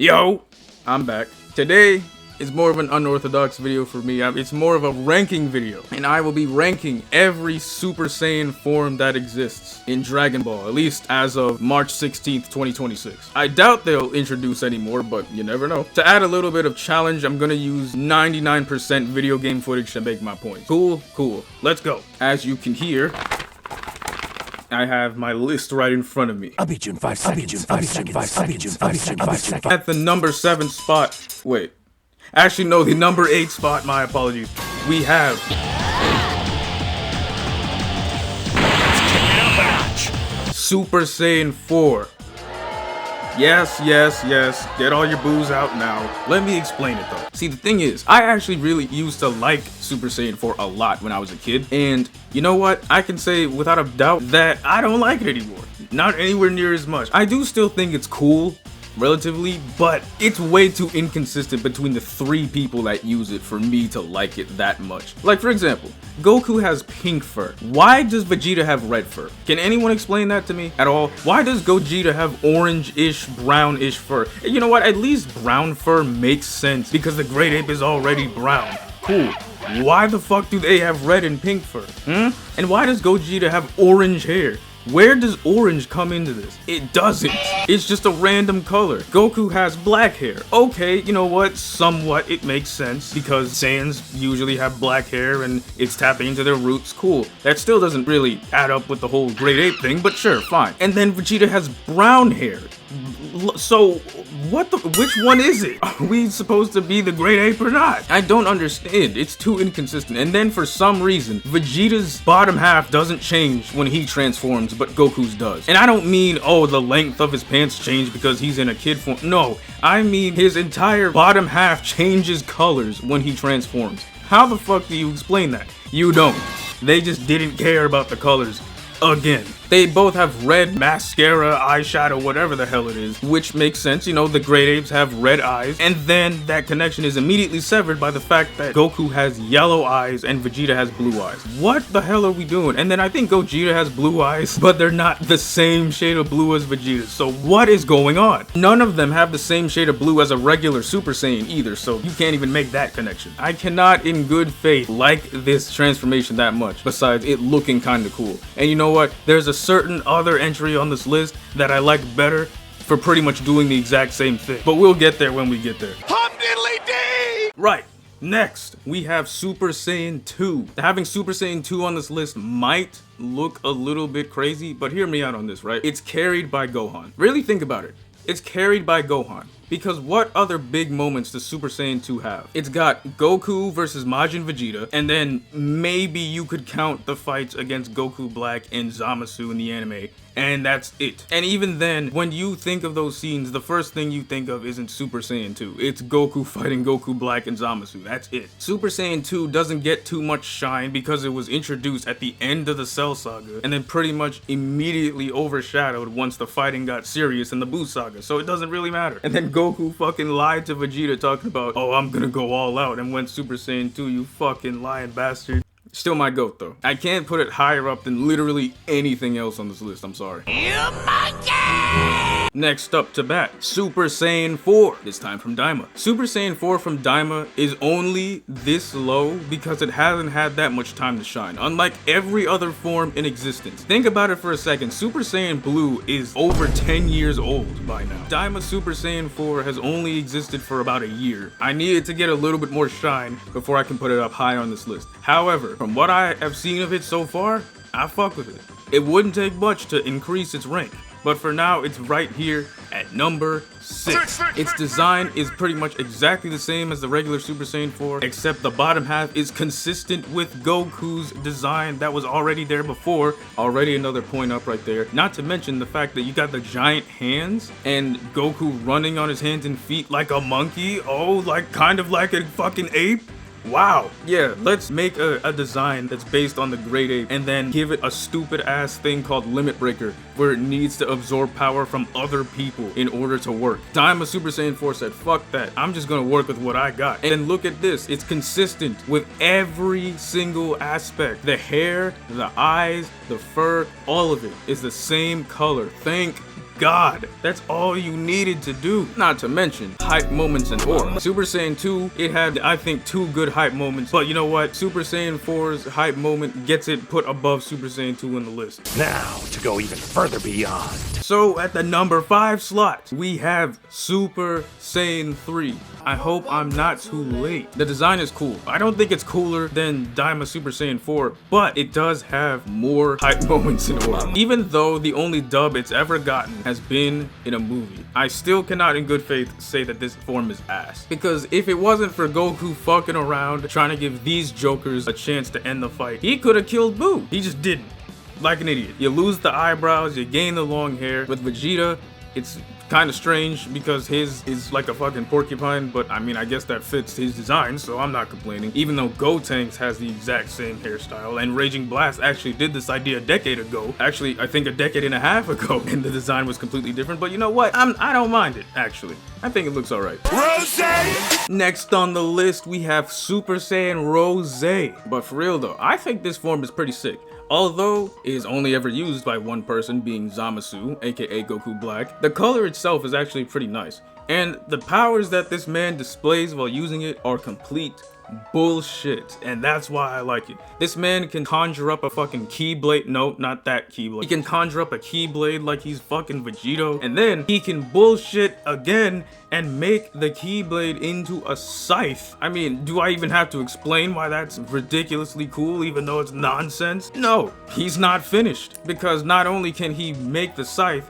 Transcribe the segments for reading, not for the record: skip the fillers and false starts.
Yo, I'm back. Today is more of an unorthodox video for me. It's more of a ranking video, and I will be ranking every Super Saiyan form that exists in Dragon Ball, at least as of March 16th, 2026. I doubt they'll introduce any more, but you never know. To add a little bit of challenge, I'm gonna use 99% video game footage to make my point. Cool, cool. Let's go. As you can hear, I have my list right in front of me. I'll beat you in 5 seconds. I'll beat you in 5 seconds. I'll beat you in 5 seconds. At the number 7 spot, wait. Actually, no, the number 8 spot, my apologies. We have Super Saiyan 4. Yes, yes, yes. Get all your booze out now. Let me explain it though. See, the thing is, I actually really used to like Super Saiyan 4 a lot when I was a kid. And you know what? I can say without a doubt that I don't like it anymore. Not anywhere near as much. I do still think it's cool, relatively, but it's way too inconsistent between the 3 people that use it for me to like it that much. Like, for example, Goku has pink fur. Why does Vegeta have red fur? Can anyone explain that to me at all? Why does Gogeta have orange-ish, brownish fur? You know what? At least brown fur makes sense because the Great Ape is already brown. Cool. Why the fuck do they have red and pink fur? And why does Gogeta have orange hair? Where does orange come into this? It doesn't. It's just a random color. Goku has black hair. Okay, you know what? Somewhat it makes sense because Saiyans usually have black hair and it's tapping into their roots. Cool. That still doesn't really add up with the whole Great Ape thing, but sure, fine. And then Vegeta has brown hair. So, which one is it? Are we supposed to be the Great Ape or not? I don't understand. It's too inconsistent. And then for some reason, Vegeta's bottom half doesn't change when he transforms, but Goku's does. And I don't mean, oh, the length of his pants changed because he's in a kid form. No, I mean his entire bottom half changes colors when he transforms. How the fuck do you explain that? You don't. They just didn't care about the colors. Again, they both have red mascara, eyeshadow, whatever the hell it is, which makes sense. You know, the Great Apes have red eyes, and then that connection is immediately severed by the fact that Goku has yellow eyes and Vegeta has blue eyes. What the hell are we doing? And then I think Gogeta has blue eyes, but they're not the same shade of blue as Vegeta. So what is going on? None of them have the same shade of blue as a regular Super Saiyan either, so you can't even make that connection. I cannot in good faith like this transformation that much, besides it looking kinda cool. And you know what? There's a certain other entry on this list that I like better for pretty much doing the exact same thing. But we'll get there when we get there. Hum diddly dee! Right. Next, we have Super Saiyan 2. Having Super Saiyan 2 on this list might look a little bit crazy, but hear me out on this, right? It's carried by Gohan. Really think about it. It's carried by Gohan. Because what other big moments does Super Saiyan 2 have? It's got Goku versus Majin Vegeta, and then maybe you could count the fights against Goku Black and Zamasu in the anime, and that's it. And even then, when you think of those scenes, the first thing you think of isn't Super Saiyan 2. It's Goku fighting Goku Black and Zamasu. That's it. Super Saiyan 2 doesn't get too much shine because it was introduced at the end of the Cell Saga, and then pretty much immediately overshadowed once the fighting got serious in the Buu Saga, so it doesn't really matter. And then Goku fucking lied to Vegeta talking about, oh, I'm gonna go all out and went Super Saiyan 2, you fucking lying bastard. Still my goat though. I can't put it higher up than literally anything else on this list, I'm sorry. You monkey! Next up to bat, Super Saiyan 4, this time from Daima. Super Saiyan 4 from Daima is only this low because it hasn't had that much time to shine, unlike every other form in existence. Think about it for a second, Super Saiyan Blue is over 10 years old by now. Daima Super Saiyan 4 has only existed for about a year. I needed to get a little bit more shine before I can put it up high on this list. However, from what I have seen of it so far, I fuck with it. It wouldn't take much to increase its rank. But for now, it's right here at number 6. Its design is pretty much exactly the same as the regular Super Saiyan 4, except the bottom half is consistent with Goku's design that was already there before. Already another point up right there. Not to mention the fact that you got the giant hands and Goku running on his hands and feet like a monkey. Oh, like kind of like a fucking ape. Wow. Yeah, let's make a design that's based on the Great Ape and then give it a stupid ass thing called Limit Breaker where it needs to absorb power from other people in order to work. Daima Super Saiyan 4 said, fuck that, I'm just gonna work with what I got. And look at this, it's consistent with every single aspect. The hair, the eyes, the fur, all of it is the same color. Thank God. That's all you needed to do. Not to mention hype moments and aura. Super Saiyan 2, it had, I think, 2 good hype moments, but you know what? Super Saiyan 4's hype moment gets it put above Super Saiyan 2 in the list. Now, to go even further beyond. So at the number 5 slot, we have Super Saiyan 3. I hope I'm not too late. The design is cool. I don't think it's cooler than Daima Super Saiyan 4, but it does have more hype moments in aura. Even though the only dub it's ever gotten has been in a movie, I still cannot in good faith say that this form is ass. Because if it wasn't for Goku fucking around trying to give these jokers a chance to end the fight, he could have killed Boo. He just didn't. Like an idiot. You lose the eyebrows, you gain the long hair. With Vegeta, it's kind of strange because his is like a fucking porcupine, but I mean, I guess that fits his design, so I'm not complaining. Even though Gotenks has the exact same hairstyle, and Raging Blast actually did this idea a decade ago. Actually, I think a decade and a half ago, and the design was completely different, but you know what? I don't mind it, actually. I think it looks alright. Rose! Next on the list, we have Super Saiyan Rose. But for real though, I think this form is pretty sick. Although it is only ever used by one person, being Zamasu, aka Goku Black, the color itself is actually pretty nice. And the powers that this man displays while using it are complete bullshit, and that's why I like it. This man can conjure up a fucking Keyblade. No, not that Keyblade. He can conjure up a Keyblade like he's fucking Vegito, and then he can bullshit again and make the Keyblade into a scythe. I mean, do I even have to explain why that's ridiculously cool even though it's nonsense? No, he's not finished, because not only can he make the scythe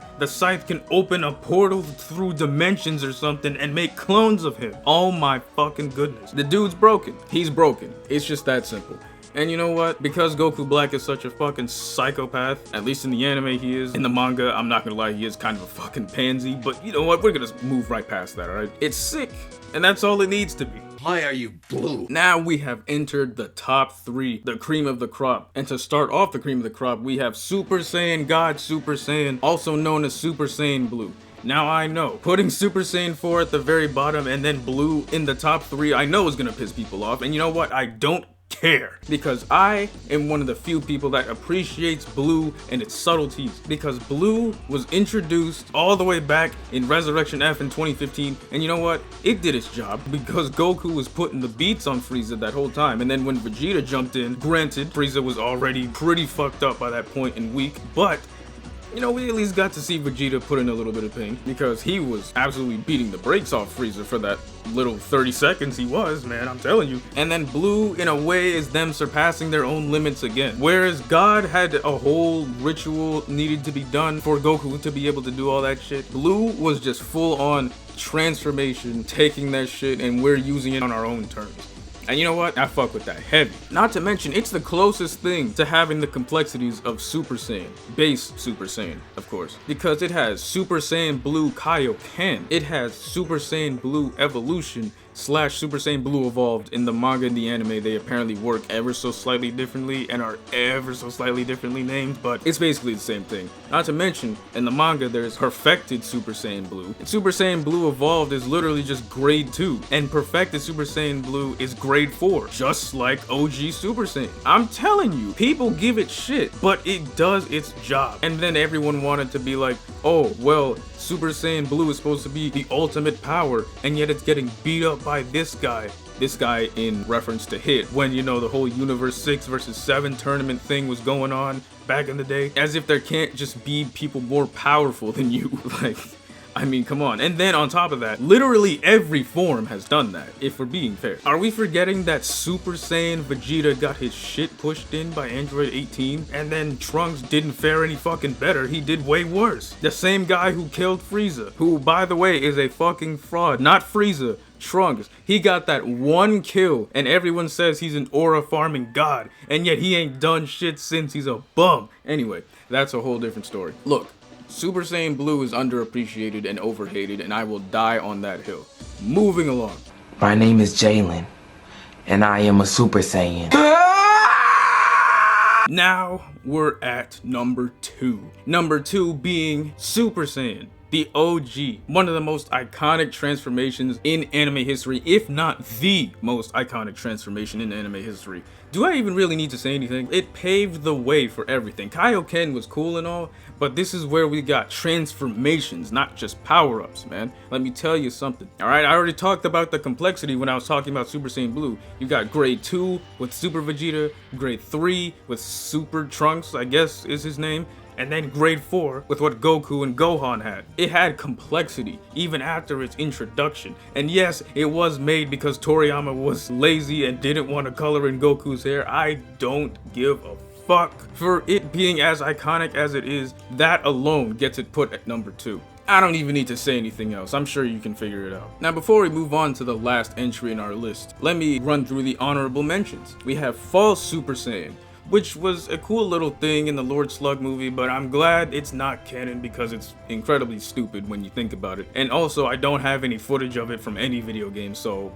can open a portal through dimensions or something and make clones of him. Oh my fucking goodness. The dude's broken. He's broken. It's just that simple. And you know what? Because Goku Black is such a fucking psychopath, at least in the anime he is. In the manga, I'm not gonna lie, he is kind of a fucking pansy, but you know what? We're gonna move right past that, alright? It's sick, and that's all it needs to be. Why are you blue? Now we have entered the top 3, the cream of the crop. And to start off the cream of the crop, we have Super Saiyan God Super Saiyan, also known as Super Saiyan Blue. Now I know, putting Super Saiyan 4 at the very bottom and then Blue in the top 3, I know is gonna piss people off. And you know what? I don't care, because I am one of the few people that appreciates Blue and its subtleties, because Blue was introduced all the way back in Resurrection F in 2015, and you know what? It did its job, because Goku was putting the beats on Frieza that whole time, and then when Vegeta jumped in, granted, Frieza was already pretty fucked up by that point and weak, but you know, we at least got to see Vegeta put in a little bit of pain, because he was absolutely beating the brakes off Frieza for that little 30 seconds he was, man, I'm telling you. And then Blue, in a way, is them surpassing their own limits again. Whereas God had a whole ritual needed to be done for Goku to be able to do all that shit, Blue was just full on transformation, taking that shit, and we're using it on our own terms. And you know what? I fuck with that heavy. Not to mention, it's the closest thing to having the complexities of Super Saiyan. Base Super Saiyan, of course. Because it has Super Saiyan Blue Kaioken. It has Super Saiyan Blue Evolution / Super Saiyan Blue Evolved. In the manga and the anime, they apparently work ever so slightly differently and are ever so slightly differently named, but it's basically the same thing. Not to mention, in the manga, there's Perfected Super Saiyan Blue. And Super Saiyan Blue Evolved is literally just grade 2, and Perfected Super Saiyan Blue is grade 4, just like OG Super Saiyan. I'm telling you, people give it shit, but it does its job. And then everyone wanted to be like, oh, well, Super Saiyan Blue is supposed to be the ultimate power, and yet it's getting beat up by this guy. This guy in reference to Hit, when, you know, the whole Universe 6 versus 7 tournament thing was going on back in the day. As if there can't just be people more powerful than you. Like, I mean, come on. And then on top of that, literally every form has done that, if we're being fair. Are we forgetting that Super Saiyan Vegeta got his shit pushed in by Android 18? And then Trunks didn't fare any fucking better, he did way worse. The same guy who killed Frieza, who, by the way, is a fucking fraud. Not Frieza, Trunks. He got that one kill, and everyone says he's an aura farming god, and yet he ain't done shit since. He's a bum. Anyway, that's a whole different story. Look, Super Saiyan Blue is underappreciated and overhated, and I will die on that hill. Moving along. My name is Jalen, and I am a Super Saiyan. Now we're at number 2. Number 2 being Super Saiyan. The OG, one of the most iconic transformations in anime history, if not the most iconic transformation in anime history. Do I even really need to say anything? It paved the way for everything. Kaioken was cool and all, but this is where we got transformations, not just power-ups, man. Let me tell you something. Alright, I already talked about the complexity when I was talking about Super Saiyan Blue. You got grade 2 with Super Vegeta, grade 3 with Super Trunks, I guess is his name, and then grade 4 with what Goku and Gohan had. It had complexity, even after its introduction. And yes, it was made because Toriyama was lazy and didn't want to color in Goku's hair. I don't give a fuck. For it being as iconic as it is, that alone gets it put at number 2. I don't even need to say anything else. I'm sure you can figure it out. Now, before we move on to the last entry in our list, let me run through the honorable mentions. We have False Super Saiyan, which was a cool little thing in the Lord Slug movie, but I'm glad it's not canon because it's incredibly stupid when you think about it. And also, I don't have any footage of it from any video game, so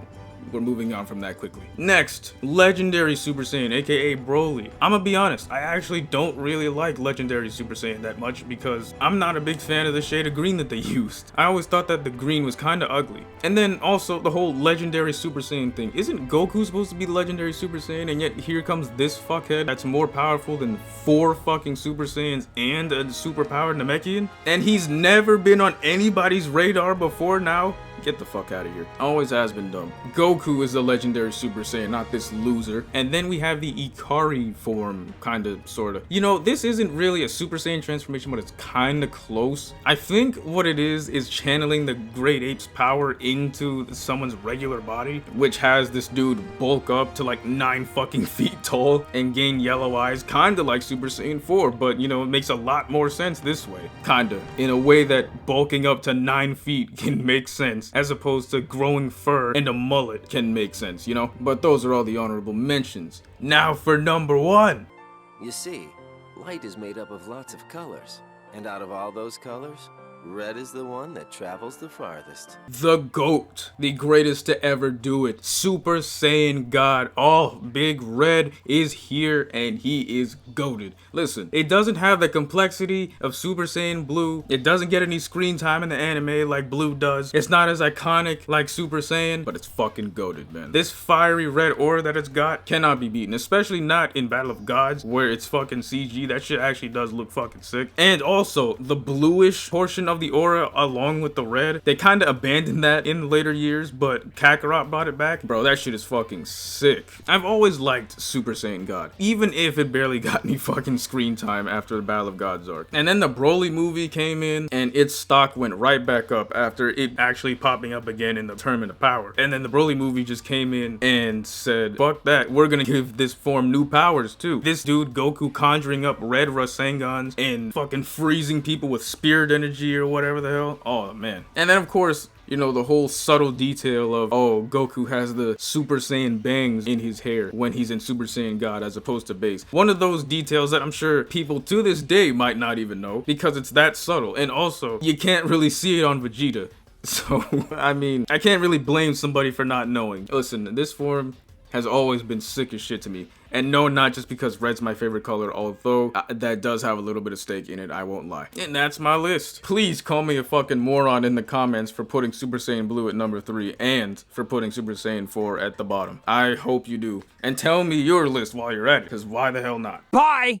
we're moving on from that quickly. Next, Legendary Super Saiyan, aka Broly. I'm gonna be honest, I actually don't really like Legendary Super Saiyan that much because I'm not a big fan of the shade of green that they used. I always thought that the green was kinda ugly. And then also the whole Legendary Super Saiyan thing. Isn't Goku supposed to be Legendary Super Saiyan, and yet here comes this fuckhead that's more powerful than 4 fucking Super Saiyans and a super powered Namekian? And he's never been on anybody's radar before now? Get the fuck out of here. Always has been dumb. Goku is the legendary Super Saiyan, not this loser. And then we have the Ikari form, kinda, sorta. You know, this isn't really a Super Saiyan transformation, but it's kinda close. I think what it is channeling the Great Ape's power into someone's regular body, which has this dude bulk up to like 9 fucking feet tall and gain yellow eyes, kinda like Super Saiyan 4, but you know, it makes a lot more sense this way. Kinda. In a way that bulking up to 9 feet can make sense, as opposed to growing fur and a mullet can make sense, you know? But those are all the honorable mentions. Now for number 1. You see, light is made up of lots of colors, and out of all those colors, red is the one that travels the farthest. The GOAT, the greatest to ever do it, Super Saiyan God. Oh, Big Red is here and he is goated. Listen, it doesn't have the complexity of Super Saiyan Blue. It doesn't get any screen time in the anime like Blue does. It's not as iconic like Super Saiyan, but it's fucking goated, man. This fiery red aura that it's got cannot be beaten, especially not in Battle of Gods where it's fucking CG. That shit actually does look fucking sick. And also, the bluish portion of the aura along with the red, they kind of abandoned that in later years, but Kakarot brought it back. Bro, that shit is fucking sick. I've always liked Super Saiyan God, even if it barely got any fucking screen time after the Battle of Gods arc. And then the Broly movie came in and its stock went right back up after it actually popping up again in the Tournament of Power. And then the Broly movie just came in and said, fuck that, we're gonna give this form new powers too. This dude Goku conjuring up red Rasengans and fucking freezing people with spirit energy or whatever the hell. Oh man. And then of course, you know, the whole subtle detail of, oh, Goku has the Super Saiyan bangs in his hair when he's in Super Saiyan God as opposed to base. One of those details that I'm sure people to this day might not even know because it's that subtle. And also, you can't really see it on Vegeta. So, I mean, I can't really blame somebody for not knowing. Listen, this form has always been sick as shit to me. And no, not just because red's my favorite color, although that does have a little bit of stake in it, I won't lie. And that's my list. Please call me a fucking moron in the comments for putting Super Saiyan Blue at number 3 and for putting Super Saiyan 4 at the bottom. I hope you do. And tell me your list while you're at it, because why the hell not? Bye!